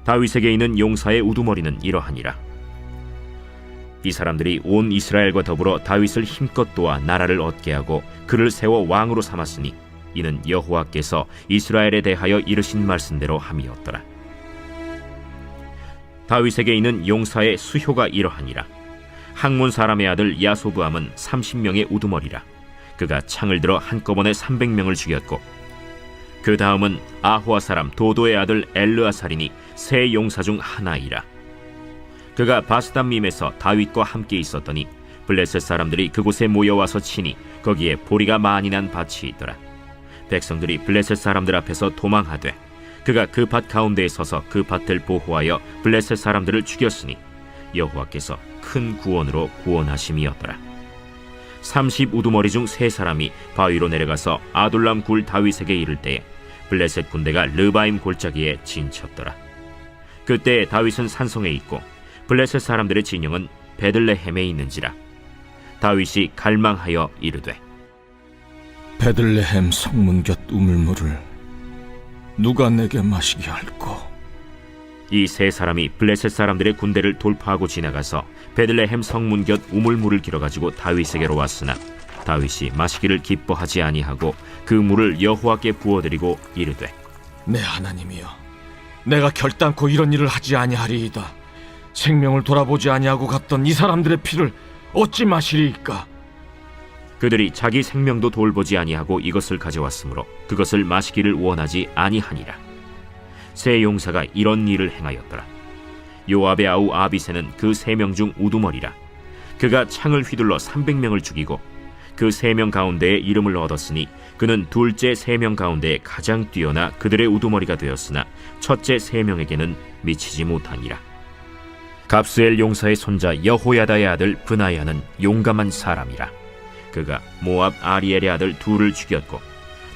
다윗에게 있는 용사의 우두머리는 이러하니라. 이 사람들이 온 이스라엘과 더불어 다윗을 힘껏 도와 나라를 얻게 하고 그를 세워 왕으로 삼았으니 이는 여호와께서 이스라엘에 대하여 이르신 말씀대로 함이었더라. 다윗에게 있는 용사의 수효가 이러하니라. 학몬 사람의 아들 야소브암은 30명의 우두머리라. 그가 창을 들어 한꺼번에 300명을 죽였고, 그 다음은 아호아 사람 도도의 아들 엘르아살이니 세 용사 중 하나이라. 그가 바스담밈에서 다윗과 함께 있었더니 블레셋 사람들이 그곳에 모여와서 치니 거기에 보리가 많이 난 밭이 있더라. 백성들이 블레셋 사람들 앞에서 도망하되 그가 그 밭 가운데에 서서 그 밭을 보호하여 블레셋 사람들을 죽였으니 여호와께서 큰 구원으로 구원하심이었더라. 30 우두머리 중 세 사람이 바위로 내려가서 아둘람 굴 다윗에게 이를 때에 블레셋 군대가 르바임 골짜기에 진쳤더라. 그때 다윗은 산성에 있고 블레셋 사람들의 진영은 베들레헴에 있는지라. 다윗이 갈망하여 이르되 베들레헴 성문 곁 우물물을 누가 내게 마시게 할꼬? 이 세 사람이 블레셋 사람들의 군대를 돌파하고 지나가서 베들레헴 성문 곁 우물물을 길어가지고 다윗에게로 왔으나 다윗이 마시기를 기뻐하지 아니하고 그 물을 여호와께 부어드리고 이르되 내 하나님이여, 내가 결단코 이런 일을 하지 아니하리이다. 생명을 돌아보지 아니하고 갔던 이 사람들의 피를 어찌 마시리이까? 그들이 자기 생명도 돌보지 아니하고 이것을 가져왔으므로 그것을 마시기를 원하지 아니하니라. 세 용사가 이런 일을 행하였더라. 요압의 아우 아비새는 그 3명 중 우두머리라. 그가 창을 휘둘러 300명을 죽이고 그 3명 가운데에 이름을 얻었으니 그는 둘째 3명 가운데 가장 뛰어나 그들의 우두머리가 되었으나 첫째 3명에게는 미치지 못하니라. 갑스엘 용사의 손자 여호야다의 아들 브나야는 용감한 사람이라. 그가 모압 아리엘의 아들 둘을 죽였고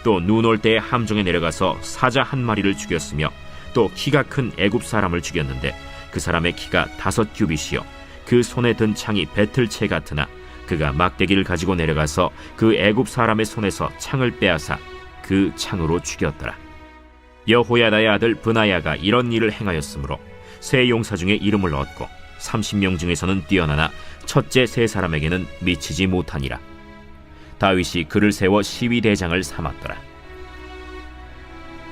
또 눈 올 때에 함정에 내려가서 사자 한 마리를 죽였으며 또 키가 큰 애굽 사람을 죽였는데 그 사람의 키가 5규빗이요 그 손에 든 창이 배틀채 같으나 그가 막대기를 가지고 내려가서 그 애굽 사람의 손에서 창을 빼앗아 그 창으로 죽였더라. 여호야다의 아들 브나야가 이런 일을 행하였으므로 세 용사 중에 이름을 얻고 30명 중에서는 뛰어나나 첫째 세 사람에게는 미치지 못하니라. 다윗이 그를 세워 시위대장을 삼았더라.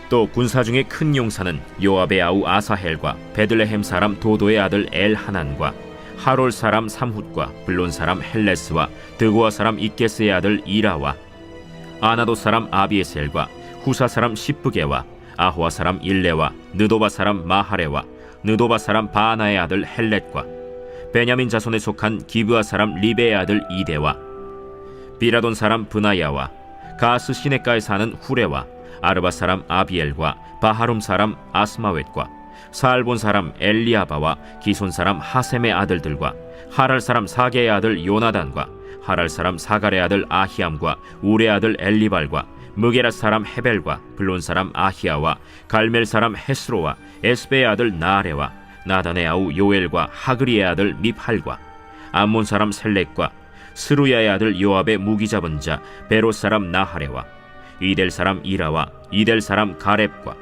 또 군사 중에 큰 용사는 요압의 아우 아사헬과 베들레헴 사람 도도의 아들 엘하난과 하롤 사람 삼훗과 블론 사람 헬레스와 드고아 사람 이게스의 아들 이라와 아나도 사람 아비에셀과 후사 사람 시브게와 아호아 사람 일레와 느도바 사람 마하레와 느도바 사람 바하나의 아들 헬렛과 베냐민 자손에 속한 기브아 사람 리베의 아들 이데와 비라돈 사람 브나야와 가스 시내가에 사는 후레와 아르바 사람 아비엘과 바하룸 사람 아스마웻과 사알본 사람 엘리아바와 기손 사람 하셈의 아들들과 하랄 사람 사게의 아들 요나단과 하랄 사람 사갈의 아들 아히암과 우레 아들 엘리발과 무게라 사람 헤벨과 블론 사람 아히야와 갈멜 사람 헤스로와 에스베의 아들 나아레와 나단의 아우 요엘과 하그리의 아들 미팔과 암몬 사람 셀렉과 스루야의 아들 요압의 무기 잡은 자 베롯 사람 나하레와 이델 사람 이라와 이델 사람 가렙과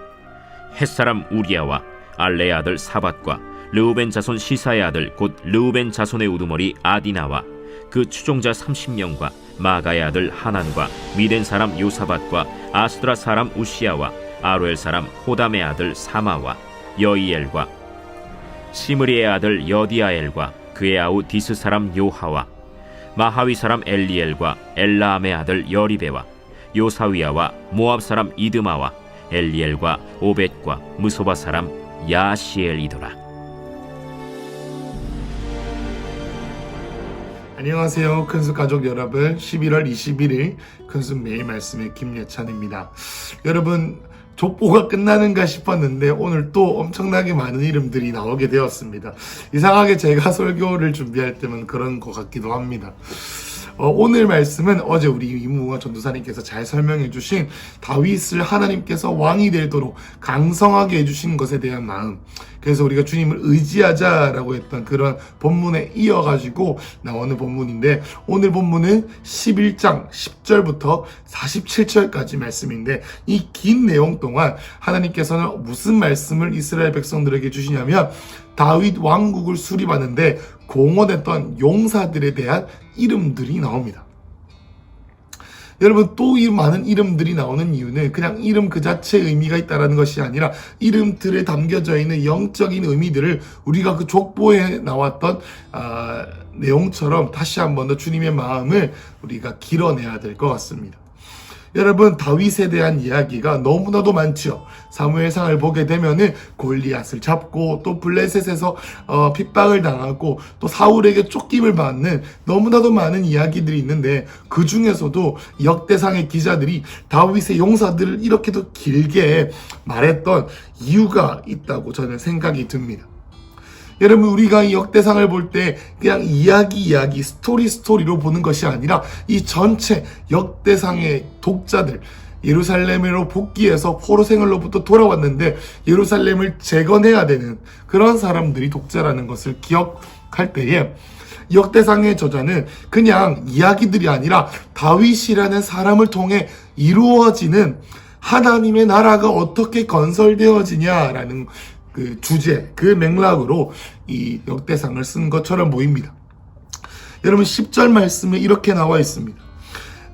헷 사람 우리야와 알레의 아들 사밧과 르우벤 자손 시사의 아들 곧 르우벤 자손의 우두머리 아디나와 그 추종자 30명과 마가의 아들 하난과 미덴 사람 요사밧과 아스드라 사람 우시야와 아로엘 사람 호담의 아들 사마와 여이엘과 시므리의 아들 여디아엘과 그의 아우 디스 사람 요하와 마하위 사람 엘리엘과 엘라암의 아들 여리베와 요사위야와 모압 사람 이드마와 엘리엘과 오벳과 무소바 사람 야시엘이더라. 안녕하세요. 큰숲 가족 여러분, 11월 21일 큰숲 매일 말씀의 김예찬입니다. 여러분, 족보가 끝나는가 싶었는데 오늘 또 엄청나게 많은 이름들이 나오게 되었습니다. 이상하게 제가 설교를 준비할 때면 그런 것 같기도 합니다. 오늘 말씀은 어제 우리 이무화 전도사님께서 잘 설명해 주신 다윗을 하나님께서 왕이 되도록 강성하게 해주신 것에 대한 마음, 그래서 우리가 주님을 의지하자라고 했던 그런 본문에 이어가지고 나오는 본문인데, 오늘 본문은 11장 10절부터 47절까지 말씀인데, 이 긴 내용 동안 하나님께서는 무슨 말씀을 이스라엘 백성들에게 주시냐면, 다윗 왕국을 수립하는데 공헌했던 용사들에 대한 이름들이 나옵니다. 여러분, 또 이 많은 이름들이 나오는 이유는 그냥 이름 그 자체의 의미가 있다는 것이 아니라 이름들에 담겨져 있는 영적인 의미들을 우리가 그 족보에 나왔던 내용처럼 다시 한 번 더 주님의 마음을 우리가 길어내야 될 것 같습니다. 여러분, 다윗에 대한 이야기가 너무나도 많죠. 사무엘상을 보게 되면은 골리앗을 잡고 또 블레셋에서 핍박을 당하고 또 사울에게 쫓김을 받는 너무나도 많은 이야기들이 있는데, 그 중에서도 역대상의 기자들이 다윗의 용사들을 이렇게도 길게 말했던 이유가 있다고 저는 생각이 듭니다. 여러분, 우리가 이 역대상을 볼 때 그냥 이야기 스토리로 보는 것이 아니라 이 전체 역대상의 독자들, 예루살렘으로 복귀해서 포로 생활로부터 돌아왔는데 예루살렘을 재건해야 되는 그런 사람들이 독자라는 것을 기억할 때에, 역대상의 저자는 그냥 이야기들이 아니라 다윗이라는 사람을 통해 이루어지는 하나님의 나라가 어떻게 건설되어지냐라는 그 주제, 그 맥락으로 이 역대상을 쓴 것처럼 보입니다. 여러분, 10절 말씀에 이렇게 나와 있습니다.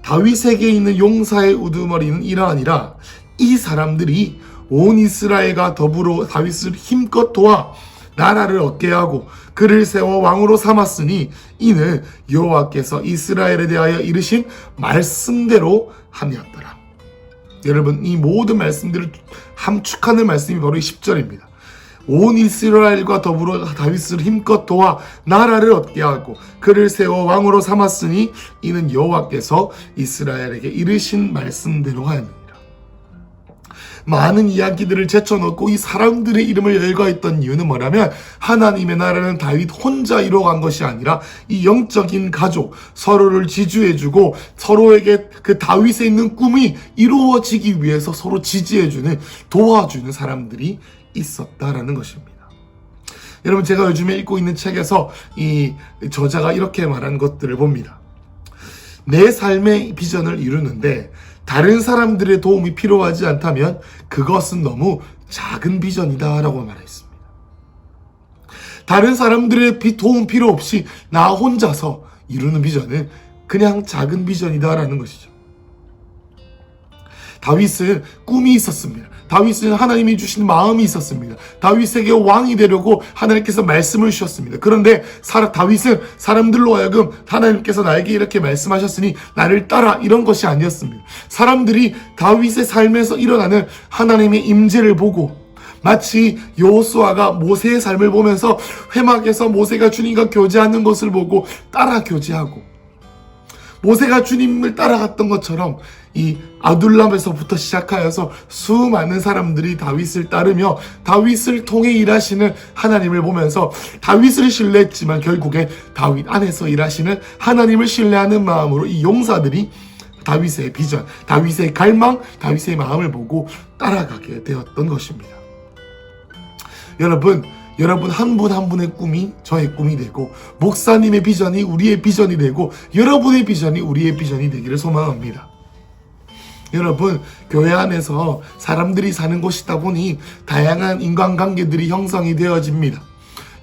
다윗에게 있는 용사의 우두머리는 이러하니라. 이 사람들이 온 이스라엘과 더불어 다윗을 힘껏 도와 나라를 얻게 하고 그를 세워 왕으로 삼았으니 이는 여호와께서 이스라엘에 대하여 이르신 말씀대로 함이었더라. 여러분, 이 모든 말씀들을 함축하는 말씀이 바로 이 10절입니다. 온 이스라엘과 더불어 다윗을 힘껏 도와 나라를 얻게 하고 그를 세워 왕으로 삼았으니 이는 여호와께서 이스라엘에게 이르신 말씀대로 하였느니라. 많은 이야기들을 제쳐놓고 이 사람들의 이름을 열거했던 이유는 뭐냐면, 하나님의 나라는 다윗 혼자 이루어간 것이 아니라 이 영적인 가족, 서로를 지주해주고 서로에게 그 다윗에 있는 꿈이 이루어지기 위해서 서로 지지해주는, 도와주는 사람들이 있었다라는 것입니다. 여러분, 제가 요즘에 읽고 있는 책에서 이 저자가 이렇게 말한 것들을 봅니다. 내 삶의 비전을 이루는데 다른 사람들의 도움이 필요하지 않다면 그것은 너무 작은 비전이다 라고 말했습니다. 다른 사람들의 도움 필요 없이 나 혼자서 이루는 비전은 그냥 작은 비전이다 라는 것이죠. 다윗은 꿈이 있었습니다. 다윗은 하나님이 주신 마음이 있었습니다. 다윗에게 왕이 되려고 하나님께서 말씀을 주셨습니다. 그런데 다윗은 사람들로 하여금 하나님께서 나에게 이렇게 말씀하셨으니 나를 따라, 이런 것이 아니었습니다. 사람들이 다윗의 삶에서 일어나는 하나님의 임재를 보고, 마치 여호수아가 모세의 삶을 보면서 회막에서 모세가 주님과 교제하는 것을 보고 따라 교제하고, 모세가 주님을 따라갔던 것처럼 이 아둘람에서부터 시작하여서 수많은 사람들이 다윗을 따르며 다윗을 통해 일하시는 하나님을 보면서 다윗을 신뢰했지만 결국에 다윗 안에서 일하시는 하나님을 신뢰하는 마음으로 이 용사들이 다윗의 비전, 다윗의 갈망, 다윗의 마음을 보고 따라가게 되었던 것입니다. 여러분 한 분 한 분의 꿈이 저의 꿈이 되고, 목사님의 비전이 우리의 비전이 되고, 여러분의 비전이 우리의 비전이 되기를 소망합니다. 여러분, 교회 안에서 사람들이 사는 곳이다 보니 다양한 인간관계들이 형성이 되어집니다.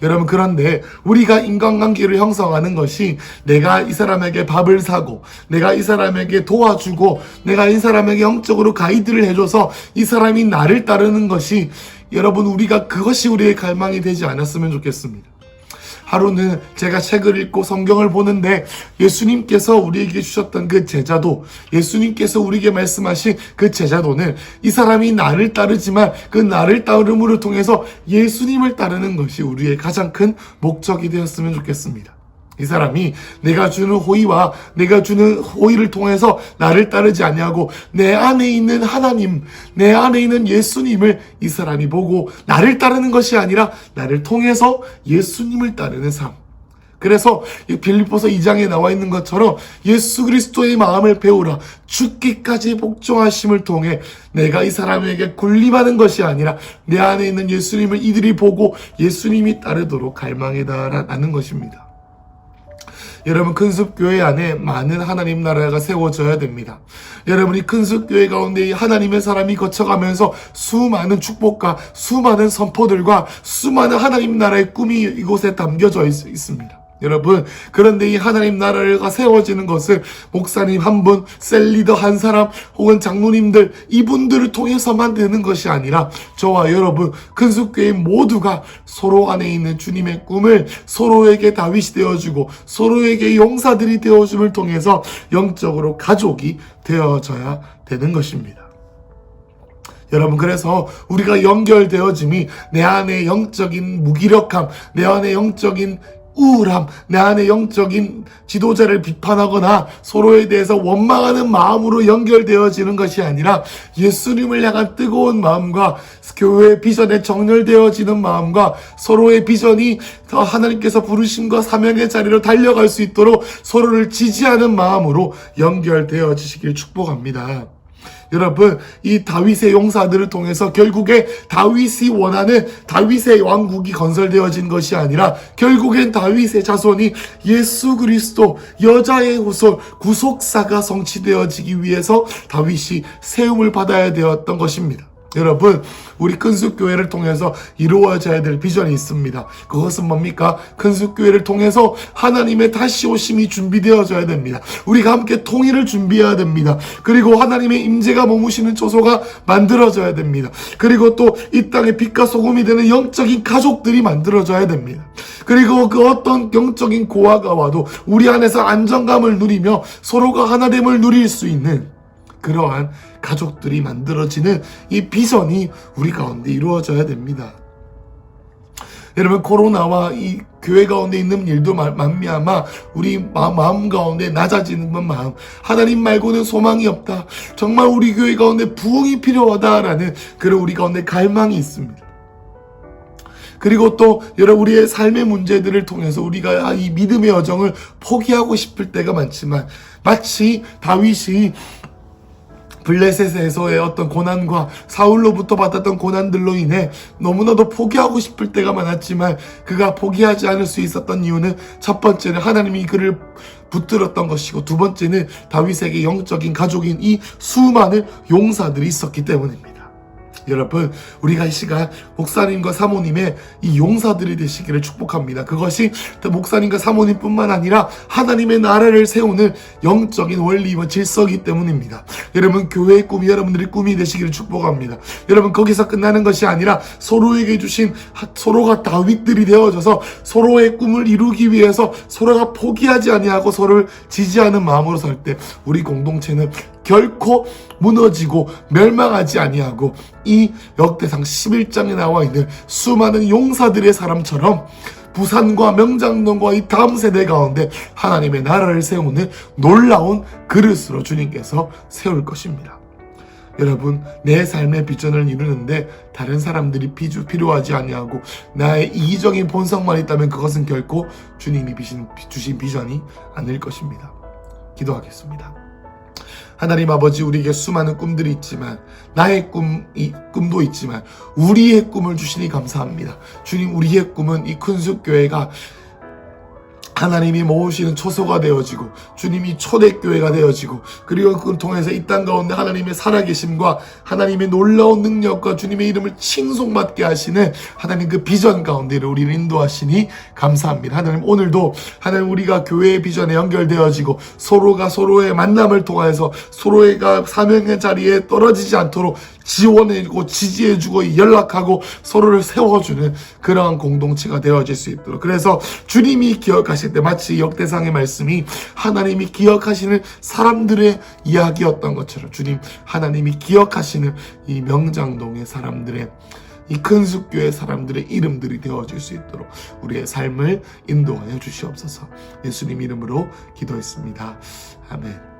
여러분, 그런데 우리가 인간관계를 형성하는 것이 내가 이 사람에게 밥을 사고, 내가 이 사람에게 도와주고, 내가 이 사람에게 영적으로 가이드를 해줘서 이 사람이 나를 따르는 것이, 여러분, 우리가 그것이 우리의 갈망이 되지 않았으면 좋겠습니다. 하루는 제가 책을 읽고 성경을 보는데 예수님께서 우리에게 주셨던 그 제자도, 예수님께서 우리에게 말씀하신 그 제자도는 이 사람이 나를 따르지만 그 나를 따름으로 통해서 예수님을 따르는 것이 우리의 가장 큰 목적이 되었으면 좋겠습니다. 이 사람이 내가 주는 호의와 내가 주는 호의를 통해서 나를 따르지 아니하고 내 안에 있는 하나님, 내 안에 있는 예수님을 이 사람이 보고 나를 따르는 것이 아니라 나를 통해서 예수님을 따르는 삶, 그래서 이 빌립보서 2장에 나와 있는 것처럼 예수 그리스도의 마음을 배우라. 죽기까지 복종하심을 통해 내가 이 사람에게 군림하는 것이 아니라 내 안에 있는 예수님을 이들이 보고 예수님이 따르도록 갈망이다라는 것입니다. 여러분, 큰숲교회 안에 많은 하나님 나라가 세워져야 됩니다. 여러분이 큰숲교회 가운데 하나님의 사람이 거쳐가면서 수많은 축복과 수많은 선포들과 수많은 하나님 나라의 꿈이 이곳에 담겨져 있습니다. 여러분, 그런데 이 하나님 나라가 세워지는 것을 목사님 한 분, 셀리더 한 사람, 혹은 장로님들 이분들을 통해서만 되는 것이 아니라 저와 여러분, 큰숲교회 모두가 서로 안에 있는 주님의 꿈을 서로에게 다윗이 되어주고 서로에게 용사들이 되어줌을 통해서 영적으로 가족이 되어져야 되는 것입니다. 여러분, 그래서 우리가 연결되어짐이 내 안에 영적인 무기력함, 내 안에 영적인 우울함, 내 안에 영적인 지도자를 비판하거나 서로에 대해서 원망하는 마음으로 연결되어지는 것이 아니라 예수님을 향한 뜨거운 마음과 교회의 비전에 정렬되어지는 마음과 서로의 비전이 더 하나님께서 부르심과 사명의 자리로 달려갈 수 있도록 서로를 지지하는 마음으로 연결되어지시길 축복합니다. 여러분, 이 다윗의 용사들을 통해서 결국에 다윗이 원하는 다윗의 왕국이 건설되어진 것이 아니라 결국엔 다윗의 자손이 예수 그리스도 여자의 후손 구속사가 성취되어지기 위해서 다윗이 세움을 받아야 되었던 것입니다. 여러분, 우리 큰숲교회를 통해서 이루어져야 될 비전이 있습니다. 그것은 뭡니까? 큰숲교회를 통해서 하나님의 다시 오심이 준비되어져야 됩니다. 우리가 함께 통일을 준비해야 됩니다. 그리고 하나님의 임재가 머무시는 초소가 만들어져야 됩니다. 그리고 또 이 땅에 빛과 소금이 되는 영적인 가족들이 만들어져야 됩니다. 그리고 그 어떤 영적인 고아가 와도 우리 안에서 안정감을 누리며 서로가 하나됨을 누릴 수 있는 그러한 가족들이 만들어지는 이 비전이 우리 가운데 이루어져야 됩니다. 여러분, 코로나와 이 교회 가운데 있는 일도 만미암아 우리 마음 가운데 낮아지는 마음, 하나님 말고는 소망이 없다, 정말 우리 교회 가운데 부흥이 필요하다라는 그런 우리 가운데 갈망이 있습니다. 그리고 또 여러분, 우리의 삶의 문제들을 통해서 우리가 이 믿음의 여정을 포기하고 싶을 때가 많지만 마치 다윗이 블레셋에서의 어떤 고난과 사울로부터 받았던 고난들로 인해 너무나도 포기하고 싶을 때가 많았지만 그가 포기하지 않을 수 있었던 이유는 첫 번째는 하나님이 그를 붙들었던 것이고 두 번째는 다윗에게 영적인 가족인 이 수많은 용사들이 있었기 때문입니다. 여러분, 우리가 이 시간 목사님과 사모님의 이 용사들이 되시기를 축복합니다. 그것이 목사님과 사모님뿐만 아니라 하나님의 나라를 세우는 영적인 원리와 질서이기 때문입니다. 여러분, 교회의 꿈이 여러분들의 꿈이 되시기를 축복합니다. 여러분, 거기서 끝나는 것이 아니라 서로에게 주신 서로가 다윗들이 되어져서 서로의 꿈을 이루기 위해서 서로가 포기하지 아니하고 서로를 지지하는 마음으로 설 때 우리 공동체는 결코 무너지고 멸망하지 아니하고 이 역대상 11장에 나와 있는 수많은 용사들의 사람처럼 부산과 명장동과 이 다음 세대 가운데 하나님의 나라를 세우는 놀라운 그릇으로 주님께서 세울 것입니다. 여러분, 내 삶의 비전을 이루는데 다른 사람들이 필요하지 아니하고 나의 이기적인 본성만 있다면 그것은 결코 주님이 주신 비전이 아닐 것입니다. 기도하겠습니다. 하나님 아버지, 우리에게 수많은 꿈들이 있지만 나의 꿈도 있지만 우리의 꿈을 주시니 감사합니다. 주님, 우리의 꿈은 이 큰숲교회가 하나님이 모으시는 초소가 되어지고 주님이 초대교회가 되어지고 그리고 그걸 통해서 이 땅 가운데 하나님의 살아계심과 하나님의 놀라운 능력과 주님의 이름을 칭송받게 하시는 하나님 그 비전 가운데를 우리를 인도하시니 감사합니다. 하나님, 오늘도 하나님 우리가 교회의 비전에 연결되어지고 서로가 서로의 만남을 통해서 서로가 사명의 자리에 떨어지지 않도록 지원해주고 지지해주고 연락하고 서로를 세워주는 그러한 공동체가 되어질 수 있도록, 그래서 주님이 기억하실 때 마치 역대상의 말씀이 하나님이 기억하시는 사람들의 이야기였던 것처럼 주님 하나님이 기억하시는 이 명장동의 사람들의 이 큰숲교회 사람들의 이름들이 되어질 수 있도록 우리의 삶을 인도하여 주시옵소서. 예수님 이름으로 기도했습니다. 아멘.